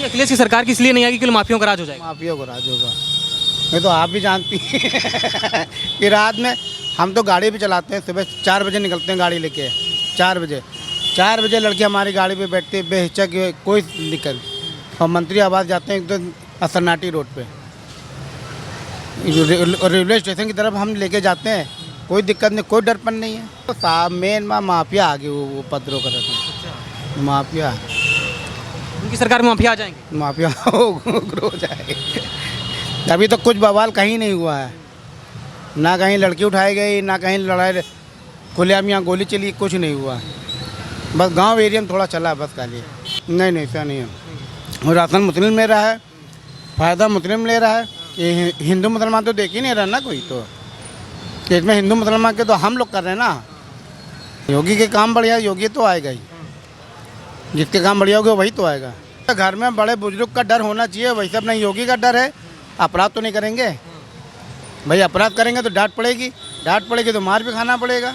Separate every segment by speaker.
Speaker 1: नहीं, अखिलेश की सरकार की इसलिए नहीं आएगी कि माफियों का राज हो जाएगा।
Speaker 2: माफिया को राज होगा। नहीं तो आप भी जानती हैं कि रात में हम तो गाड़ी भी चलाते हैं, सुबह 4 बजे निकलते हैं गाड़ी लेके, 4 बजे लड़के हमारी गाड़ी पे बैठते हैं बेहिचक, कोई दिक्कत। और मंत्री आवास जाते हैं एकदम असरनाटी रोड पे, रेलवे स्टेशन की तरफ हम लेके जाते हैं, कोई दिक्कत नहीं, कोई डरपन नहीं है। तो साहब मेन माफिया आ गई, वो उपद्रव कर रहे थे माफिया।
Speaker 1: उनकी सरकार में माफिया आ जाएंगे।
Speaker 2: माफिया हो जाए। अभी तो कुछ बवाल कहीं नहीं हुआ है, ना कहीं लड़की उठाई गई, ना कहीं लड़ाई खुलेआम यहाँ गोली चली, कुछ नहीं हुआ। बस गांव एरिया में थोड़ा चला बस खाली। नहीं ऐसा नहीं है। और राशन मुस्लिम ले रहा है, फ़ायदा मुस्लिम ले रहा है। ये हिंदू मुसलमान तो देख ही नहीं रहा ना कोई, तो इसमें हिंदू मुसलमान के तो हम लोग कर रहे हैं ना। योगी के काम बढ़िया, योगी तो आएगा ही, जिसके काम बढ़िया होगा वही तो आएगा। घर में बड़े बुजुर्ग का डर होना चाहिए, वैसे अपना योगी का डर है। अपराध तो नहीं करेंगे भाई, अपराध करेंगे तो डांट पड़ेगी तो मार भी खाना पड़ेगा,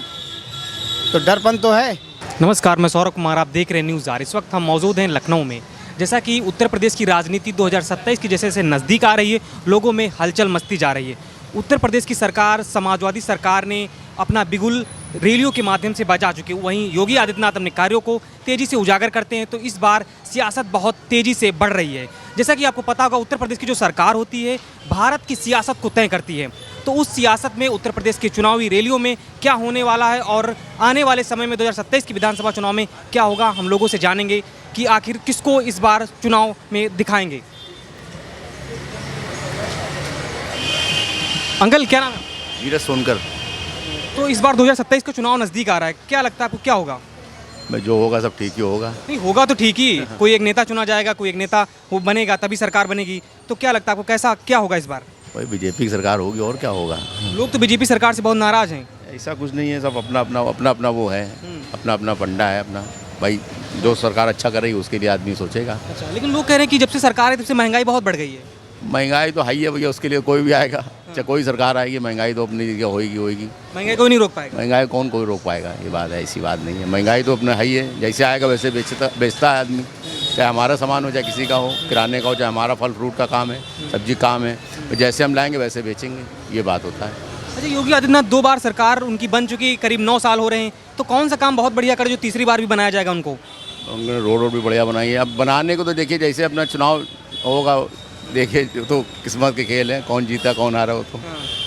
Speaker 2: तो डरपन तो है।
Speaker 1: नमस्कार, मैं सौरभ कुमार, आप देख रहे हैं न्यूज़ आर। इस वक्त हम मौजूद हैं लखनऊ में। जैसा कि उत्तर प्रदेश की राजनीति 2027 की जैसे जैसे नज़दीक आ रही है, लोगों में हलचल मचती जा रही है। उत्तर प्रदेश की सरकार, समाजवादी सरकार ने अपना बिगुल रैलियों के माध्यम से बजा चुके। वहीं योगी आदित्यनाथ अपने कार्यों को तेज़ी से उजागर करते हैं, तो इस बार सियासत बहुत तेज़ी से बढ़ रही है। जैसा कि आपको पता होगा, उत्तर प्रदेश की जो सरकार होती है भारत की सियासत को तय करती है। तो उस सियासत में उत्तर प्रदेश के चुनावी रैलियों में क्या होने वाला है और आने वाले समय में 2027 की विधानसभा चुनाव में क्या होगा, हम लोगों से जानेंगे कि आखिर किसको इस बार चुनाव में दिखाएंगे। अंकल क्या नाम है?
Speaker 3: नीरज सोनकर।
Speaker 1: तो इस बार 2027 का चुनाव नज़दीक आ रहा है, क्या लगता है आपको क्या होगा?
Speaker 3: भाई जो होगा सब ठीक ही होगा।
Speaker 1: नहीं होगा तो ठीक ही, कोई एक नेता चुना जाएगा, कोई एक नेता वो बनेगा तभी सरकार बनेगी। तो क्या लगता है आपको, कैसा क्या होगा इस बार?
Speaker 3: भाई बीजेपी की सरकार होगी और क्या होगा।
Speaker 1: लोग तो बीजेपी सरकार से बहुत नाराज हैं।
Speaker 3: ऐसा कुछ नहीं है, सब अपना अपना वो है, अपना फंडा है अपना। भाई जो सरकार अच्छा करेगी उसके लिए आदमी सोचेगा।
Speaker 1: अच्छा, लेकिन लोग कह रहे हैं कि जब से सरकार है तब से महंगाई बहुत बढ़ गई है।
Speaker 3: महंगाई तो हाई है भैया, उसके लिए कोई भी आएगा, चाहे कोई सरकार आएगी, महंगाई तो अपनी जगह होगी।
Speaker 1: महंगाई कोई नहीं रोक पाएगा।
Speaker 3: महंगाई कोई रोक पाएगा, ये बात है, ऐसी बात नहीं है। महंगाई तो अपना हाई है, जैसे आएगा वैसे बेचता है आदमी, चाहे हमारा सामान हो चाहे किसी का हो, किराने का हो चाहे हमारा फल फ्रूट का काम है, सब्जी काम है, जैसे हम लाएंगे वैसे बेचेंगे, ये बात होता है।
Speaker 1: अच्छा, योगी आदित्यनाथ 2 बार सरकार उनकी बन चुकी, करीब 9 साल हो रहे हैं, तो कौन सा काम बहुत बढ़िया करे जो तीसरी बार भी बनाया जाएगा उनको?
Speaker 3: उन्होंने रोड भी बढ़िया बनाई है। अब बनाने को तो देखिए, जैसे अपना चुनाव होगा देखिए, तो किस्मत के खेल है, कौन जीता कौन हारा हो, तो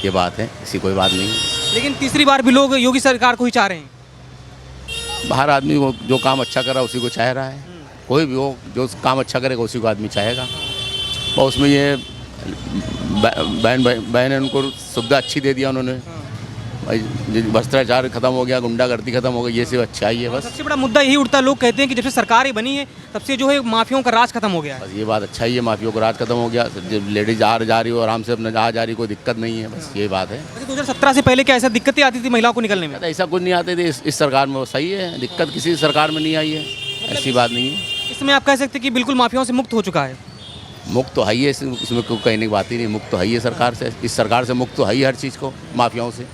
Speaker 3: ये बात है, ऐसी कोई बात नहीं है।
Speaker 1: लेकिन तीसरी बार भी लोग योगी सरकार को ही चाह रहे हैं।
Speaker 3: बाहर आदमी को जो काम अच्छा कर रहा है उसी को चाह रहा है, कोई भी हो जो काम अच्छा करेगा उसी को आदमी चाहेगा। और उसमें ये बहन उनको सुविधा अच्छी दे दिया उन्होंने, भाई भ्रष्टाचार खत्म हो गया, गुंडागर्दी खत्म हो गई, ये सब अच्छा ही है। बस
Speaker 1: सबसे बड़ा मुद्दा यही उठता है, लोग कहते हैं कि जब से सरकार ही बनी है तब से जो है माफियों का राज खत्म हो गया है।
Speaker 3: बस ये बात अच्छा ही है, माफियों का राज खत्म हो गया, जब लेडीज आ जा रही हो आराम से अपना जा रही, कोई दिक्कत नहीं है, बस ये बात है।
Speaker 1: 2017 से पहले क्या ऐसा दिक्कतें आती थी महिलाओं को निकलने में?
Speaker 3: ऐसा कुछ नहीं आते थे इस सरकार में, वो सही है, दिक्कत किसी सरकार में नहीं आई है, ऐसी बात नहीं है।
Speaker 1: इसमें आप कह सकते हैं कि बिल्कुल माफियाओं से मुक्त हो चुका है।
Speaker 3: मुक्त तो है ही है, इसमें कोई कहने की बात ही नहीं, मुक्त तो है ही है सरकार से, इस सरकार से मुक्त तो है ही हर चीज़ को, माफियाओं से।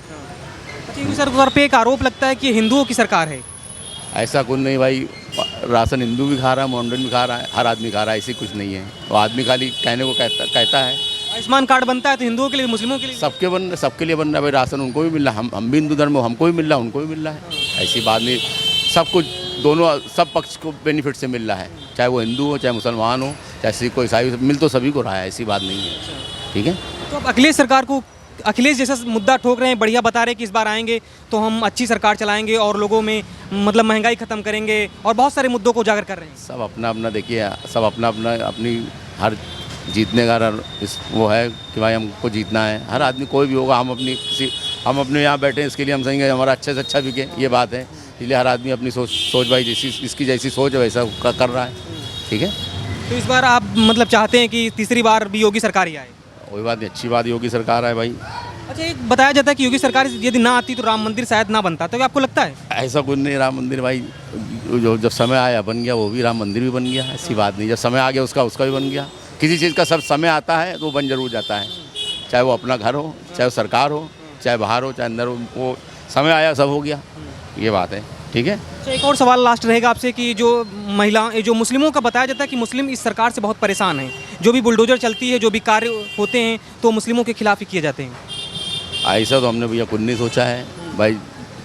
Speaker 1: योगी सरकार पे एक आरोप लगता है कि हिंदुओं की सरकार है।
Speaker 3: ऐसा कुछ नहीं भाई, राशन हिंदू भी खा रहा है, मॉडर्न भी खा रहा है, हर आदमी खा रहा है, ऐसी कुछ नहीं है। तो आदमी खाली कहने को कहता है।
Speaker 1: आयुष्मान कार्ड बनता है तो हिंदुओं के लिए, मुस्लिमों के लिए,
Speaker 3: सबके लिए बन रहा है भाई, राशन उनको भी मिल रहा है, हम भी हिंदू धर्म हमको भी मिल रहा है, उनको भी मिल रहा है, ऐसी बात नहीं। सब कुछ दोनों सब पक्ष को बेनिफिट से मिल रहा है, चाहे वो हिंदू हो चाहे मुसलमान हो चाहे सिख को ईसाई, मिल तो सभी को रहा है, ऐसी बात नहीं है। ठीक है,
Speaker 1: तो अब अखिलेश सरकार को, अखिलेश जैसा मुद्दा ठोक रहे हैं, बढ़िया बता रहे हैं कि इस बार आएंगे तो हम अच्छी सरकार चलाएंगे और लोगों में मतलब महंगाई खत्म करेंगे और बहुत सारे मुद्दों को उजागर कर रहे हैं।
Speaker 3: सब अपना अपना देखिए, सब अपना अपनी हर जीतने का वो है कि भाई हमको जीतना है, हर आदमी कोई भी होगा, हम अपने यहाँ बैठे हैं इसके लिए हम चाहेंगे हमारा अच्छे से अच्छा बिके, ये बात है। इसलिए हर आदमी अपनी सोच भाई इसकी जैसी सोच है वैसा कर रहा है। ठीक है,
Speaker 1: तो इस बार आप मतलब चाहते हैं कि तीसरी बार भी योगी सरकार ही आए?
Speaker 3: कोई बात नहीं, अच्छी बात योगी सरकार है भाई।
Speaker 1: अच्छा, एक बताया जाता है कि योगी सरकार यदि ना आती तो राम मंदिर शायद ना बनता, तो क्या आपको लगता है?
Speaker 3: ऐसा कुछ नहीं, राम मंदिर भाई जो जब समय आया बन गया, वो भी राम मंदिर भी बन गया, ऐसी बात नहीं। जब समय आ गया उसका भी बन गया। किसी चीज़ का सब समय आता है तो वो बन जरूर जाता है, चाहे वो अपना घर हो, चाहे वो सरकार हो, चाहे बाहर हो, चाहे अंदर हो, वो समय आया सब हो गया, ये बात है। ठीक है।
Speaker 1: अच्छा, एक और सवाल लास्ट रहेगा आपसे कि जो जो मुस्लिमों का बताया जाता है कि मुस्लिम इस सरकार से बहुत परेशान हैं, जो भी बुलडोजर चलती है, जो भी कार्य होते हैं तो मुस्लिमों के खिलाफ ही किए जाते हैं।
Speaker 3: ऐसा तो हमने भैया खुद नहीं सोचा है भाई,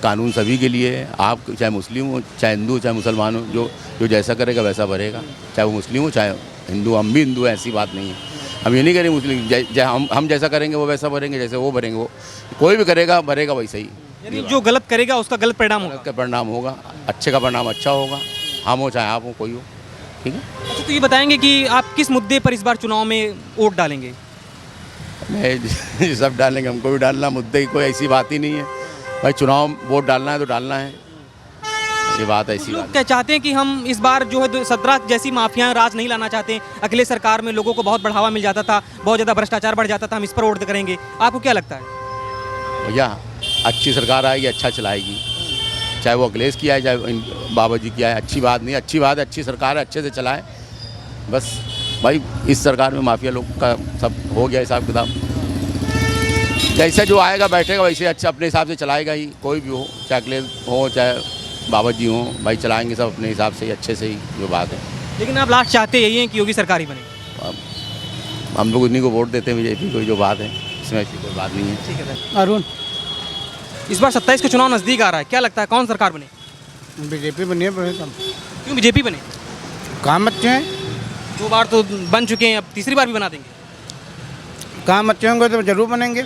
Speaker 3: कानून सभी के लिए है। आप चाहे मुस्लिम हो, चाहे हिंदू, चाहे मुसलमान हो, जो जैसा करेगा वैसा भरेगा, चाहे वो मुस्लिम हो चाहे हिंदू। हम भी हिंदू हैं, ऐसी बात नहीं है। हम ये नहीं करेंगे मुस्लिम हम जैसा करेंगे वो वैसा भरेंगे, जैसे वो भरेंगे वो कोई भी करेगा भरेगा वैसे ही।
Speaker 1: यानी जो गलत करेगा उसका गलत परिणाम होगा।
Speaker 3: का परिणाम होगा, अच्छे का परिणाम अच्छा होगा। हम हो चाहे आप हो, कोई हो, ठीक है।
Speaker 1: अच्छा, तो ये बताएंगे कि आप किस मुद्दे पर इस बार चुनाव में वोट डालेंगे?
Speaker 3: मैं सब डालेंगे, हमको भी डालना, मुद्दे की कोई ऐसी बात ही नहीं है भाई। चुनाव वोट डालना है तो डालना है, ये बात ऐसी बात।
Speaker 1: लोग क्या चाहते हैं कि हम इस बार जो है 17 जैसी माफियाएं राज नहीं लाना चाहते। अगले सरकार में लोगों को बहुत बढ़ावा मिल जाता था, बहुत ज़्यादा भ्रष्टाचार बढ़ जाता था, हम इस पर वोट करेंगे। आपको क्या लगता है?
Speaker 3: भैया अच्छी सरकार आएगी, अच्छा चलाएगी, चाहे वो अखिलेश की आए चाहे बाबा जी की आए, अच्छी बात नहीं, अच्छी बात है, अच्छी सरकार है, अच्छे से चलाए बस। भाई इस सरकार में माफिया लोग का सब हो गया हिसाब किताब, जैसे जो आएगा बैठेगा वैसे अच्छा अपने हिसाब से चलाएगा ही, कोई भी हो, चाहे अखिलेश हो चाहे बाबा जी हों, भाई चलाएंगे सब अपने हिसाब से ही, अच्छे से ही, जो बात है।
Speaker 1: लेकिन आप लास्ट चाहते यही हैं कि योगी सरकार ही बने?
Speaker 3: हम लोग उन्हीं को वोट देते हैं बीजेपी को, जो बात है इसमें ऐसी कोई बात नहीं है।
Speaker 1: ठीक है सर।
Speaker 2: अरुण
Speaker 1: इस बार 27 का चुनाव नज़दीक आ रहा है, क्या लगता है कौन सरकार बने?
Speaker 2: बीजेपी बनी है,
Speaker 1: क्यों बीजेपी बने?
Speaker 2: काम अच्छे हैं,
Speaker 1: 2 बार तो बन चुके हैं, अब तीसरी बार भी बना देंगे?
Speaker 2: काम अच्छे होंगे तो जरूर बनेंगे।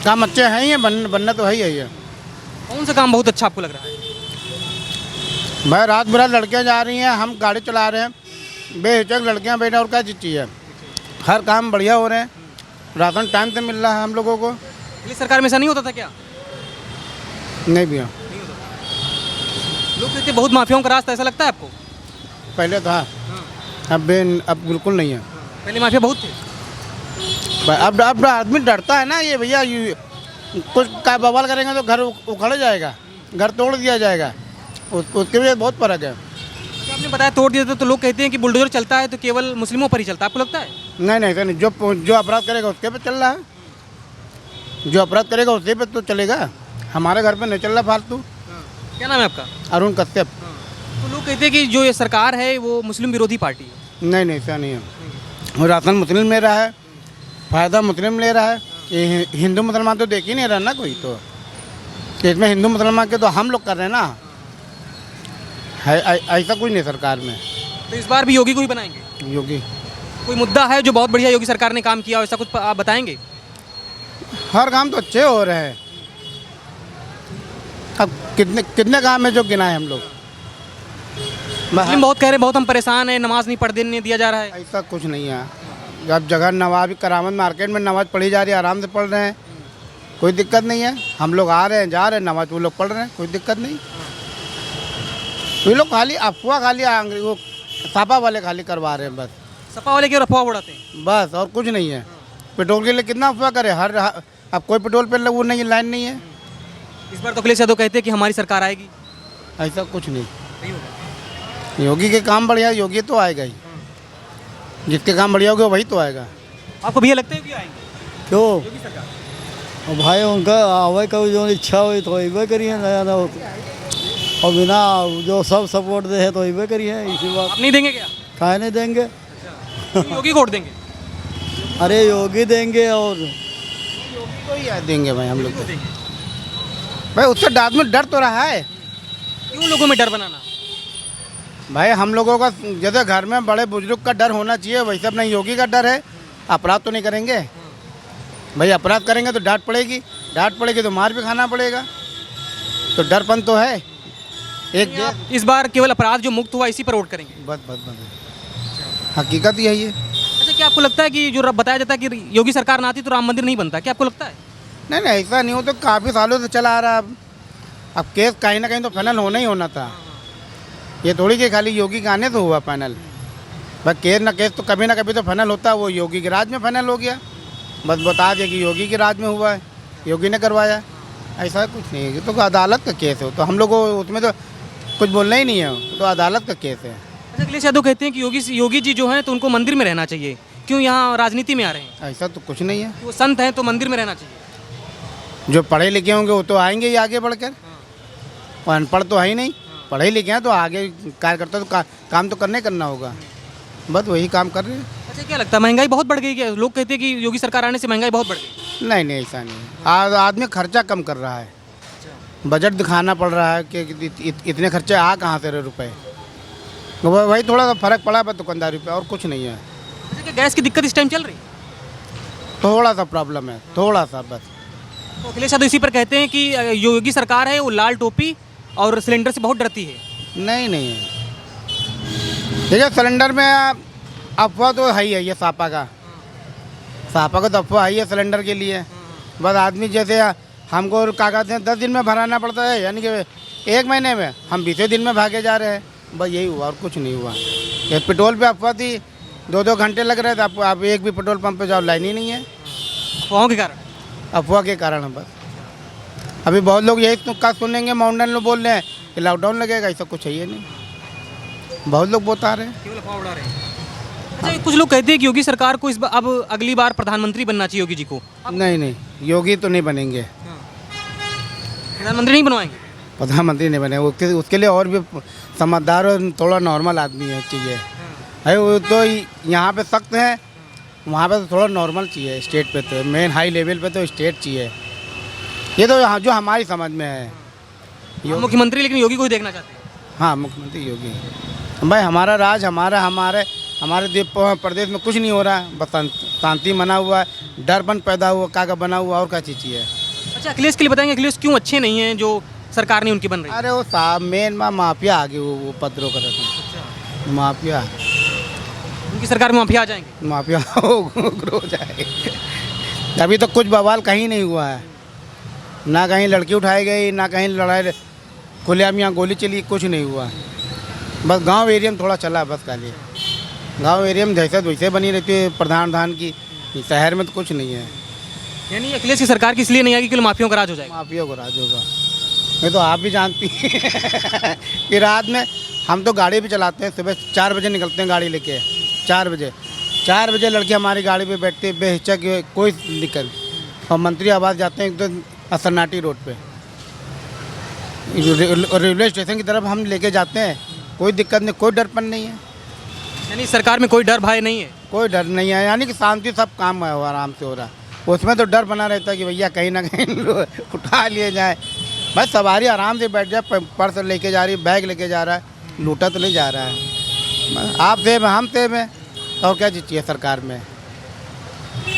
Speaker 2: काम अच्छे हैं ही, बनना तो है ही है।
Speaker 1: कौन सा काम बहुत अच्छा आपको लग रहा है?
Speaker 2: भाई रात बिरात लड़कियां जा रही हैं, हम गाड़ी चला रहे हैं, बेहिचक लड़कियां बैठे, और क्या चीज़ है। हर काम बढ़िया हो रहे हैं, राशन टाइम से मिल रहा है हम लोगों को।
Speaker 1: पिछली सरकार में ऐसा नहीं होता था क्या?
Speaker 2: नहीं भैया,
Speaker 1: लोग कहते बहुत माफियाओं का रास्ता, ऐसा लगता है आपको?
Speaker 2: पहले था, अब बिल्कुल नहीं है।
Speaker 1: पहले माफिया बहुत थे।
Speaker 2: अब आदमी डरता है ना, ये भैया कुछ का बवाल करेंगे तो घर उखड़ जाएगा, घर तोड़ दिया जाएगा, उसके लिए बहुत फर्क है।
Speaker 1: अच्छा, आपने बताया तोड़ दिया था, तो लोग कहते हैं कि बुलडोजर चलता है तो केवल मुस्लिमों पर ही चलता है, आपको लगता है?
Speaker 2: नहीं ऐसा नहीं, जो अपराध करेगा उसके पे चल रहा है, जो अपराध करेगा उसके पे तो चलेगा, हमारे घर पे नहीं चल रहा फालतू।
Speaker 1: क्या नाम है आपका?
Speaker 2: अरुण कश्यप।
Speaker 1: तो लोग कहते हैं कि जो ये सरकार है वो मुस्लिम विरोधी पार्टी है।
Speaker 2: नहीं ऐसा नहीं है, वो राशन मुस्लिम ले रहा है, फ़ायदा मुस्लिम ले रहा है, ये हिंदू मुसलमान तो देख ही नहीं रहा ना कोई, तो इसमें हिंदू मुसलमान के तो हम लोग कर रहे हैं ना, है ऐसा कुछ नहीं सरकार में।
Speaker 1: तो इस बार भी योगी को ही बनाएंगे?
Speaker 2: योगी
Speaker 1: कोई मुद्दा है जो बहुत बढ़िया योगी सरकार ने काम किया हो, ऐसा कुछ आप बताएंगे?
Speaker 2: हर काम तो अच्छे हो रहे हैं, अब कितने काम है जो गिनाए हम लोग।
Speaker 1: मुस्लिम बहुत कह रहे हैं बहुत हम परेशान हैं, नमाज नहीं पढ़ने नहीं दिया जा रहा है।
Speaker 2: ऐसा कुछ नहीं है, जब जगह नवाज करामत मार्केट में नमाज पढ़ी जा रही है, आराम से पढ़ रहे हैं, कोई दिक्कत नहीं है। हम लोग आ रहे हैं जा रहे हैं, नमाज वो लोग पढ़ रहे हैं, कोई दिक्कत नहीं। ये लोग खाली अफवाह, खाली वो सपा वाले खाली करवा रहे हैं बस।
Speaker 1: सपा वाले क्यों अफवाह उड़ाते हैं?
Speaker 2: बस और कुछ नहीं है। पेट्रोल के लिए कितना अफवाह करे, अब कोई पेट्रोल पे वो नहीं, लाइन नहीं है।
Speaker 1: इस बार तो अखिलेश यादव कहते हैं कि हमारी सरकार आएगी।
Speaker 2: ऐसा कुछ नहीं, योगी के काम बढ़िया, योगी तो आएगा ही, जिसके काम बढ़िया होगा वही तो आएगा।
Speaker 1: आपको भैया लगता है कि आएंगे
Speaker 4: क्यों
Speaker 1: योगी सरकार?
Speaker 4: भाई उनका आवे का जो इच्छा हुई तो अबे करिए, नया ना हो और बिना जो सब सपोर्ट दे है तो अबे करिए, इसी बात।
Speaker 1: आप नहीं देंगे क्या?
Speaker 4: काहे नहीं देंगे?
Speaker 1: योगी को वोट देंगे?
Speaker 4: अरे योगी देंगे, और
Speaker 2: योगी को ही देंगे भाई हम लोग तो। भाई उससे आदमी डर तो रहा है।
Speaker 1: क्यों लोगों में डर बनाना?
Speaker 2: भाई हम लोगों का जैसे घर में बड़े बुजुर्ग का डर होना चाहिए, वैसे अपना योगी का डर है। अपराध तो नहीं करेंगे भाई, अपराध करेंगे तो डांट पड़ेगी तो मार भी खाना पड़ेगा, तो डरपन तो है एक।
Speaker 1: आप इस बार केवल अपराध जो मुक्त हुआ इसी पर वोट करेंगे?
Speaker 2: बस हकीकत यही है।
Speaker 1: अच्छा, क्या आपको लगता है कि जो बताया जाता है कि योगी सरकार ना आती तो राम मंदिर नहीं बनता, क्या आपको लगता है?
Speaker 2: नहीं ऐसा नहीं हो, तो काफ़ी सालों से चला आ रहा है। अब केस कहीं ना कहीं तो फाइनल होना ही होना था, ये थोड़ी कि खाली योगी के आने तो हुआ फाइनल। बस केस ना केस तो कभी ना कभी तो फाइनल होता है, वो योगी के राज में फाइनल हो गया। बस बता दिया कि योगी के राज में हुआ है, योगी ने करवाया, ऐसा कुछ नहीं है। तो अदालत का केस है, तो हम लोग को उसमें तो कुछ बोलना ही नहीं है, तो अदालत का केस है।
Speaker 1: अच्छा, अखिलेश यादव कहते हैं कि योगी जी जो हैं तो उनको मंदिर में रहना चाहिए, क्यों यहाँ राजनीति में आ रहे हैं?
Speaker 2: ऐसा तो कुछ नहीं है,
Speaker 1: वो संत हैं तो मंदिर में रहना चाहिए।
Speaker 2: जो पढ़े लिखे होंगे वो तो आएंगे ही आगे बढ़कर। और अनपढ़ तो है ही नहीं, पढ़े लिखे हैं तो आगे कार्यकर्ता तो काम तो करना होगा, बस वही काम कर रहे हैं।
Speaker 1: अच्छा, क्या लगता है महंगाई बहुत बढ़ गई क्या? लोग कहते हैं कि योगी सरकार आने से महंगाई बहुत बढ़ गई।
Speaker 2: नहीं नहीं, ऐसा नहीं है। आदमी खर्चा कम कर रहा है, बजट दिखाना पड़ रहा है कि इतने खर्चे आ कहाँ से रहे रुपए, वही थोड़ा सा फर्क पड़ा है दुकानदारी पे, और कुछ नहीं है।
Speaker 1: अच्छा, क्या गैस की दिक्कत इस टाइम चल रही है?
Speaker 2: थोड़ा सा प्रॉब्लम है, थोड़ा सा बस।
Speaker 1: तो अखिलेश यादव इसी पर कहते हैं कि योगी सरकार है वो लाल टोपी और सिलेंडर से बहुत डरती है।
Speaker 2: नहीं नहीं है, देखिए सिलेंडर में अफवाह तो है ही है, ये सापा का तो अफवाह है, सिलेंडर के लिए। बस आदमी जैसे हमको क्या कहते हैं 10 दिन में भराना पड़ता है, यानी कि 1 महीने में हम 20 दिन में भागे जा रहे हैं, बस यही हुआ और कुछ नहीं हुआ। ये पेट्रोल पे अफवाह थी, 2-2 घंटे लग रहे थे, आप एक भी पेट्रोल पंप पे जाओ लाइन ही नहीं है,
Speaker 1: अफवाहों के कारण।
Speaker 2: अफवाह के कारण है बस। अभी बहुत लोग यही तुक्का सुनेंगे, माउंटेन लोग बोल रहे हैं कि लॉकडाउन लगेगा, ऐसा कुछ है ही नहीं, बहुत लोग बता रहे हैं।
Speaker 1: केवल अफवाह उड़ा रहे हैं। अच्छा, कुछ लोग कहते हैं कि योगी सरकार को अब अगली बार प्रधानमंत्री बनना चाहिए योगी जी को।
Speaker 2: नहीं नहीं, योगी तो नहीं बनेंगे,
Speaker 1: प्रधानमंत्री नहीं बनवाएंगे?
Speaker 2: प्रधानमंत्री नहीं बने, उसके लिए और भी समझदार और थोड़ा नॉर्मल आदमी है चाहिए। अरे वो तो यहाँ पे सख्त है, वहाँ पे तो थोड़ा नॉर्मल चाहिए। स्टेट पे तो मेन हाई लेवल पे तो स्टेट चाहिए, ये तो यहाँ जो हमारी समझ में है।
Speaker 1: मुख्यमंत्री लेकिन योगी को ही देखना चाहते हैं।
Speaker 2: हाँ, मुख्यमंत्री योगी। भाई हमारा राज, हमारे प्रदेश में कुछ नहीं हो रहा है, बस शांति बना हुआ है, डरपन पैदा हुआ, काका बना हुआ, और क्या चीज़ चाहिए।
Speaker 1: अच्छा, अखिलेश के लिए बताएंगे अखिलेश क्यों अच्छे नहीं हैं जो सरकार ने उनकी बन रही है?
Speaker 2: अरे वो साहब मेन माफिया आ गई, वो उपद्रव कर रहे थे, माफिया,
Speaker 1: उनकी सरकार में माफिया आ जाएंगे।
Speaker 2: माफिया हो जाए। अभी तो कुछ बवाल कहीं नहीं हुआ है, ना कहीं लड़की उठाई गई, ना कहीं लड़ाई खुलेआम यहाँ गोली चली, कुछ नहीं हुआ। बस गांव एरिया में थोड़ा चला, बस खाली गांव एरिया में दहशत वैसे बनी रहती है प्रधान की, शहर में तो कुछ नहीं है।
Speaker 1: यानी अखिलेश की सरकार की इसलिए नहीं आएगी कि माफियों का राज हो जाएगा।
Speaker 2: माफिया को राज होगा, ये तो आप भी जानती हैं कि रात में हम तो गाड़ी भी चलाते हैं, सुबह 4 बजे निकलते हैं गाड़ी लेके, 4 बजे लड़के हमारी गाड़ी पे बैठते हैं बेहिचक, कोई दिक्कत। और मंत्री आवास जाते हैं एकदम असरनाटी रोड पे, रेलवे स्टेशन की तरफ हम लेके जाते हैं, कोई दिक्कत नहीं, कोई डरपन नहीं है।
Speaker 1: यानी सरकार में कोई डर भय नहीं है?
Speaker 2: कोई डर नहीं है, यानी कि शांति सब काम है, आराम से हो रहा है। उसमें तो डर बना रहता है कि भैया कहीं ना कहीं उठा लिए जाए। बस सवारी आराम से बैठ जाए, पर्स लेके जा रही है, बैग लेके जा रहा है, लूटा तो नहीं जा रहा है। आप सेब हैं, हम सेब हैं, और क्या चीज़ चाहिए सरकार में।